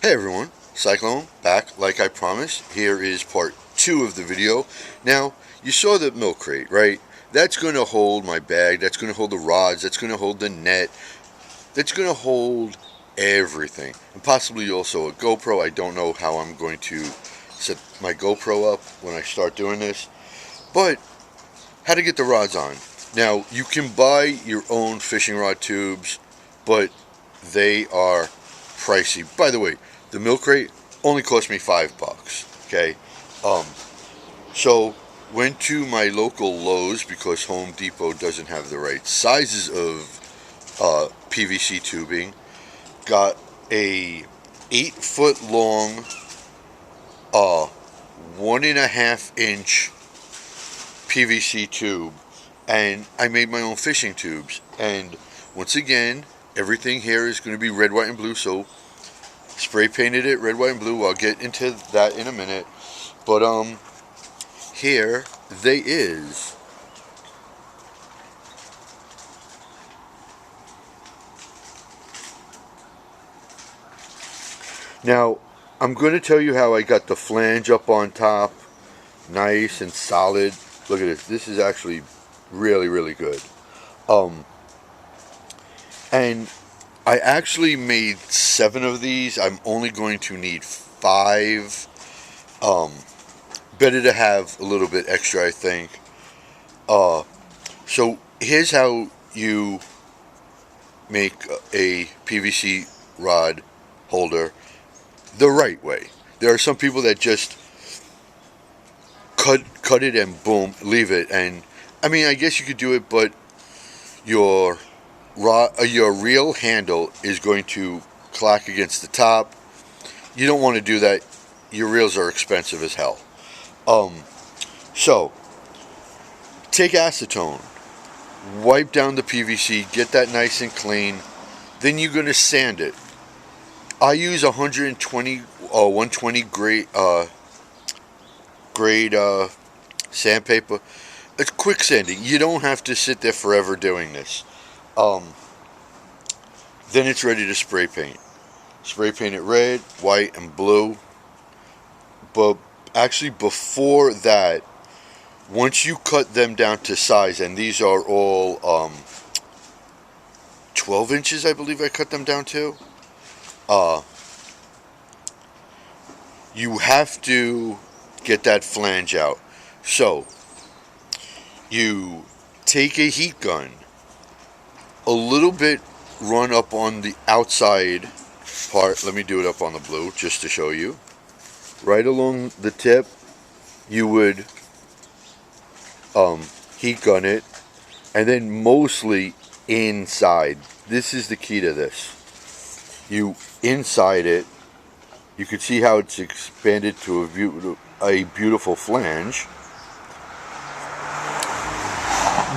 Hey everyone, Cyclone back like I promised. Here is part 2 of the video. Now, you saw the milk crate, right? That's going to hold my bag, that's going to hold the rods, that's going to hold the net, that's going to hold everything. And possibly also a GoPro. I don't know how I'm going to set my GoPro up when I start doing this. But, how to get the rods on. Now, you can buy your own fishing rod tubes, but they are pricey. By the way, the milk crate only cost me $5. Okay, so went to my local Lowe's because Home Depot doesn't have the right sizes of PVC tubing. Got a 8-foot long, 1.5-inch PVC tube, and I made my own fishing tubes. And once again, everything here is going to be red, white, and blue, so spray painted it red, white, and blue. I'll get into that in a minute. But here they is. Now, I'm going to tell you how I got the flange up on top, nice and solid. Look at this. This is actually really, really good. And I actually made 7 of these. I'm only going to need 5. Better to have a little bit extra, I think. So here's how you make a PVC rod holder the right way. There are some people that just cut it and boom, leave it. And I mean, I guess you could do it, but your reel handle is going to clack against the top. You don't want to do that. Your reels are expensive as hell. So take acetone, wipe down the PVC, get that nice and clean. Then you're going to sand it. I use 120 grade sandpaper. It's quick sanding. You don't have to sit there forever doing this. Then it's ready to spray paint. Spray paint it red, white, and blue. But actually, before that, once you cut them down to size, and these are all 12 inches, I believe I cut them down to. You have to get that flange out. So, you take a heat gun, a little bit run up on the outside part. Let me do it up on the blue just to show you. Right along the tip, you would heat gun it, and then mostly inside. This is the key to this. You inside it. You can see how it's expanded to a beautiful flange.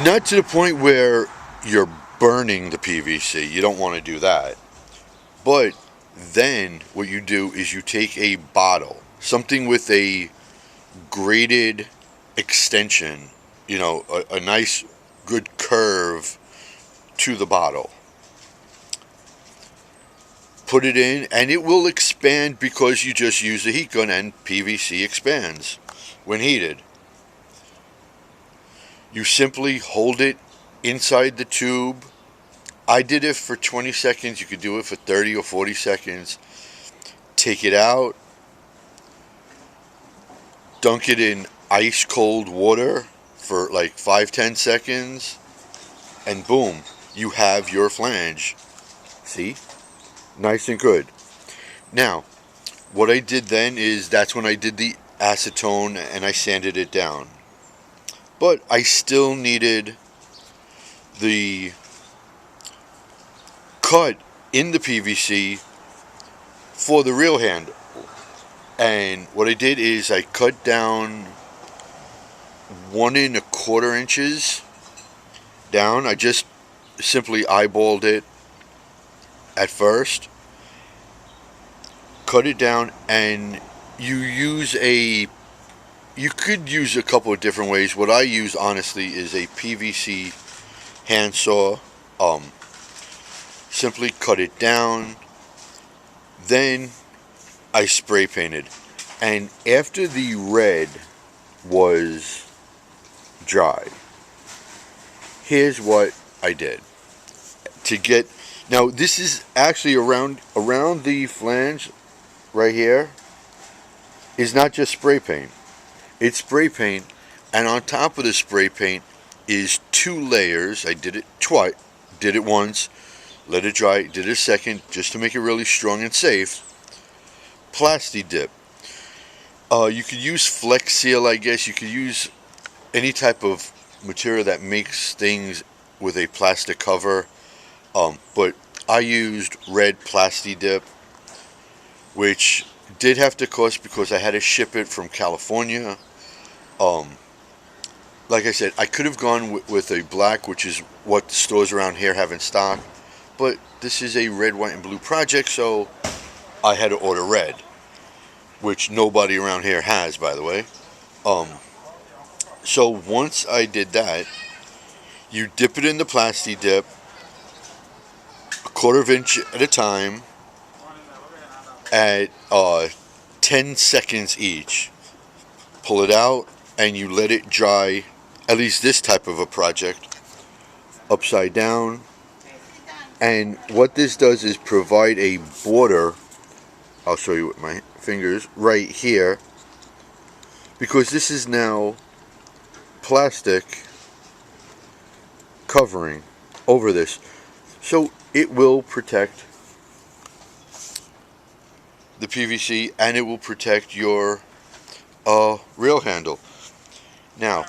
Not to the point where you're burning the PVC. You don't want to do that. But then what you do is you take a bottle, something with a graded extension, a nice good curve to the bottle. Put it in, and it will expand because you just use the heat gun, and PVC expands when heated. You simply hold it inside the tube. I did it for 20 seconds. You could do it for 30 or 40 seconds. Take it out. Dunk it in ice cold water for like 5-10 seconds. And boom, you have your flange. See? Nice and good. Now, what I did then is that's when I did the acetone and I sanded it down. But I still needed the cut in the PVC for the reel handle. And what I did is I cut down 1 1/4 inches down. I just simply eyeballed it at first, cut it down, and you could use a couple of different ways. What I use, honestly, is a PVC handsaw. Simply cut it down, then I spray painted. And after the red was dry, here's what I did. To get, now this is actually around the flange right here is not just spray paint. It's spray paint, and on top of the spray paint is 2 layers. I did it twice. Did it once, let it dry, did it a second, just to make it really strong and safe. Plasti dip. You could use Flex Seal, I guess. You could use any type of material that makes things with a plastic cover. But I used red Plasti dip, which did have to cost because I had to ship it from California. Like I said, I could have gone with a black, which is what the stores around here have in stock. But this is a red, white, and blue project, so I had to order red, which nobody around here has, by the way. So once I did that, you dip it in the Plasti dip, a 1/4 inch at a time, at 10 seconds each. Pull it out, and you let it dry, at least this type of a project, upside down. And what this does is provide a border, I'll show you with my fingers, right here, because this is now plastic covering over this. So it will protect the PVC, and it will protect your rail handle. Now,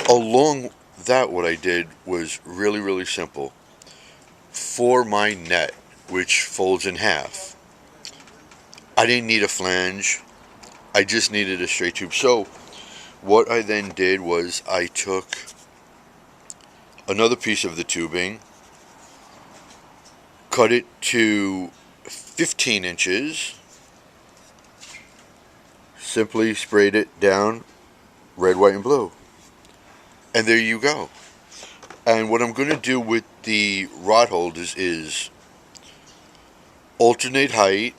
along that, what I did was really simple. For my net, which folds in half, I didn't need a flange. I just needed a straight tube. So what I then did was I took another piece of the tubing, cut it to 15 inches, simply sprayed it down, red, white, and blue. And there you go. And what I'm going to do with the rod holders is alternate height,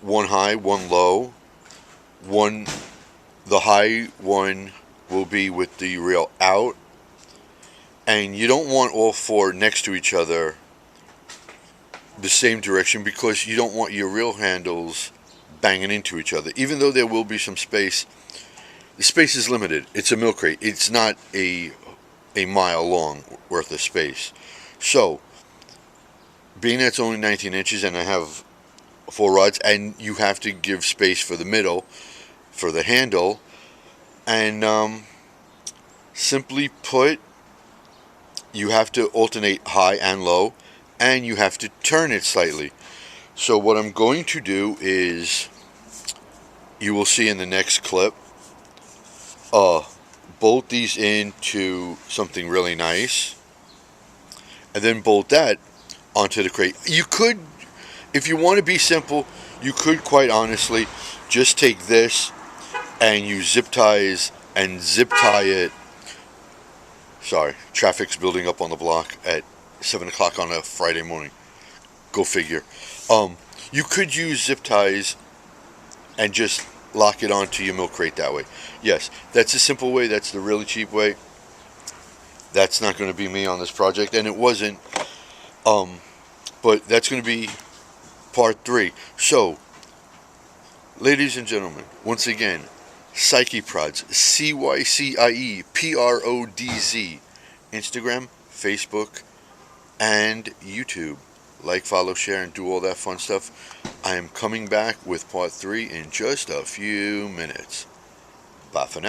one high, one low. The high one will be with the rail out, and you don't want all 4 next to each other the same direction, because you don't want your rail handles banging into each other. Even though there will be some space, the space is limited. It's a milk crate. It's not a mile long worth of space. So, being that it's only 19 inches and I have 4 rods, and you have to give space for the middle, for the handle, and simply put, you have to alternate high and low, and you have to turn it slightly. So what I'm going to do is, you will see in the next clip, bolt these into something really nice, and then bolt that onto the crate. You could, if you want to be simple, you could quite honestly just take this and use zip ties and zip tie it. Sorry, traffic's building up on the block at 7 o'clock on a Friday morning. Go figure. You could use zip ties and just lock it onto your milk crate that way. Yes, that's a simple way. That's the really cheap way. That's not going to be me on this project, and it wasn't. But that's going to be part 3. So, ladies and gentlemen, once again, Psyche Prods, CYCIE Instagram, Facebook, and YouTube. Like, follow, share, and do all that fun stuff. I am coming back with part 3 in just a few minutes. Bye for now.